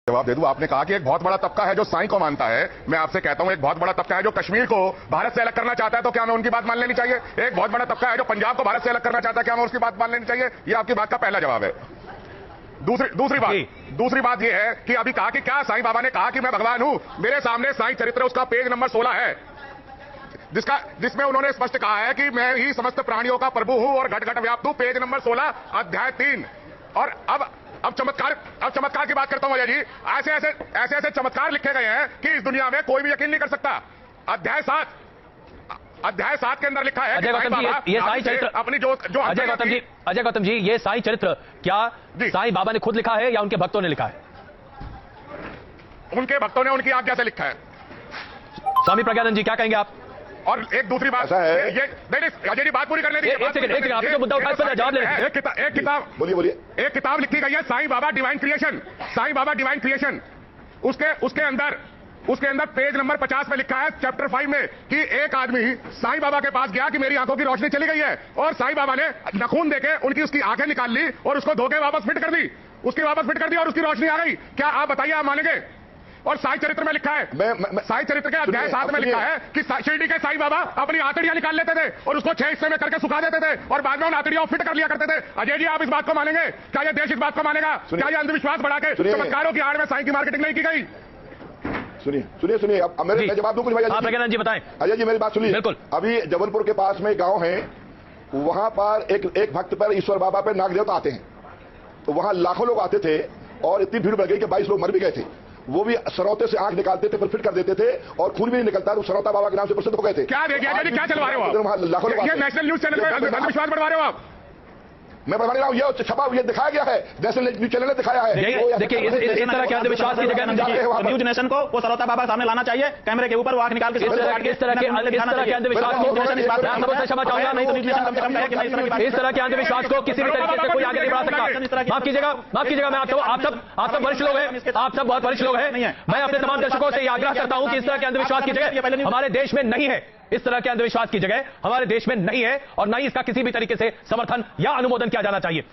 जवाब दे दूं। आपने कहा कि एक बहुत बड़ा तबका है जो साईं को मानता है। मैं आपसे कहता हूं एक बहुत बड़ा तबका है जो कश्मीर को भारत से अलग करना चाहता है, तो क्या मैं उनकी बात मान लेनी चाहिए? एक बहुत बड़ा तबका है जो पंजाब को भारत से अलग करना चाहता है, क्या मैं उसकी बात मान लेनी चाहिए? ये आपकी बात का पहला जवाब है। दूसरी बात यह है कि अभी कहा कि क्या साईं बाबा ने कहा कि मैं भगवान हूं। मेरे सामने साईं चरित्र उसका पेज नंबर 16 है, जिसमें उन्होंने स्पष्ट कहा है कि मैं ही समस्त प्राणियों का प्रभु हूं और घट घट व्याप्त हूं। पेज नंबर 16 अध्याय 3। और अब चमत्कार की बात करता हूं अजय जी। ऐसे चमत्कार लिखे गए हैं कि इस दुनिया में कोई भी यकीन नहीं कर सकता। अध्याय 7 के अंदर लिखा है अजय गौतम जी, ये साईं चरित्र अपनी जो अजय गौतम जी, ये साईं चरित्र क्या साईं बाबा ने खुद लिखा है या उनके भक्तों ने लिखा है? उनके भक्तों ने उनकी आज्ञा से लिखा है। स्वामी प्रज्ञानंद जी, क्या कहेंगे आप? और एक दूसरी बात है, ये अजय जी बात पूरी करने दीजिए। एक सेकंड, आपने जो मुद्दा उठाया उसका जवाब लें। एक किताब लिखी गई है साईं बाबा डिवाइन क्रिएशन। उसके अंदर पेज नंबर 50 में लिखा है चैप्टर 5 में कि एक आदमी साईं बाबा के पास गया कि मेरी आंखों की रोशनी चली गई है, और साईं बाबा ने नखून देके उसकी आंखें निकाल ली और उसको धोके वापस फिट कर दी और उसकी रोशनी आ गई। क्या आप बताइए, आप मानेंगे? और साईं चरित्र में लिखा है, साईं चरित्र के अध्याय 7 में लिखा है कि शिरडी के साईं बाबा अपनी आंतड़ियां निकाल लेते थे और उसको 6 हिस्से में करके सुखा देते थे और बाद में उन आंतड़ियों को फिट कर लिया करते थे। अजय जी, आप इस बात को मानेंगे? क्या यह देश इस बात को मानेगा? क्या यह अंधविश्वास बढ़ा के चमत्कारों की आड़ में साईं की मार्केटिंग नहीं की गई? सुनिए, अब मैं जवाब दूं कुछ भाई। प्रज्ञानंद जी बताएं। अजय जी, मेरी बात सुनिए। बिल्कुल। अभी जबलपुर के पास में गांव है, वहां पर एक भक्त पर, ईश्वर बाबा पर नाग देवता आते हैं, तो वहां लाखों लोग आते थे और इतनी भीड़ बढ़ गई कि 22 लोग मर भी गए थे। वो भी सरौते से आंख निकालते थे, फिर फिट कर देते थे और खून भी नहीं निकलता, तो सरौता बाबा के नाम से प्रसिद्ध हो गए थे। क्या देखिए अजय जी, क्या चलवा रहे हो आप? ये नेशनल न्यूज चैनल पर अंधविश्वास बढ़वा रहे हो आप। मैं बढ़वा रहा हूँ, ये छपा, ये दिखाया गया है, नेशनल न्यूज चैनल ने दिखाया है। देखिए, इस तरह के अंधविश्वास की जगह न्यूज नेशन को वो सरौता बाबा सामने लाना चाहिए, कैमरे के ऊपर वो आंख निकाल के। इस तरह के अंधविश्वास को क्षमा चाहूंगा, नहीं तो न्यूज नेशन कम से कम कहे इस तरह के अंधविश्वास को किसी भी तरीके से कोई आगे नहीं बढ़ा सकता। माफ कीजिएगा, मैं आप सब वरिष्ठ लोग हैं, आप सब बहुत वरिष्ठ लोग हैं। मैं अपने तमाम दर्शकों से आग्रह करता हूं कि इस तरह के अंधविश्वास की जगह हमारे देश में नहीं है। इस तरह के अंधविश्वास की जगह हमारे देश में नहीं है और न ही इसका किसी भी तरीके से समर्थन या अनुमोदन किया जाना चाहिए।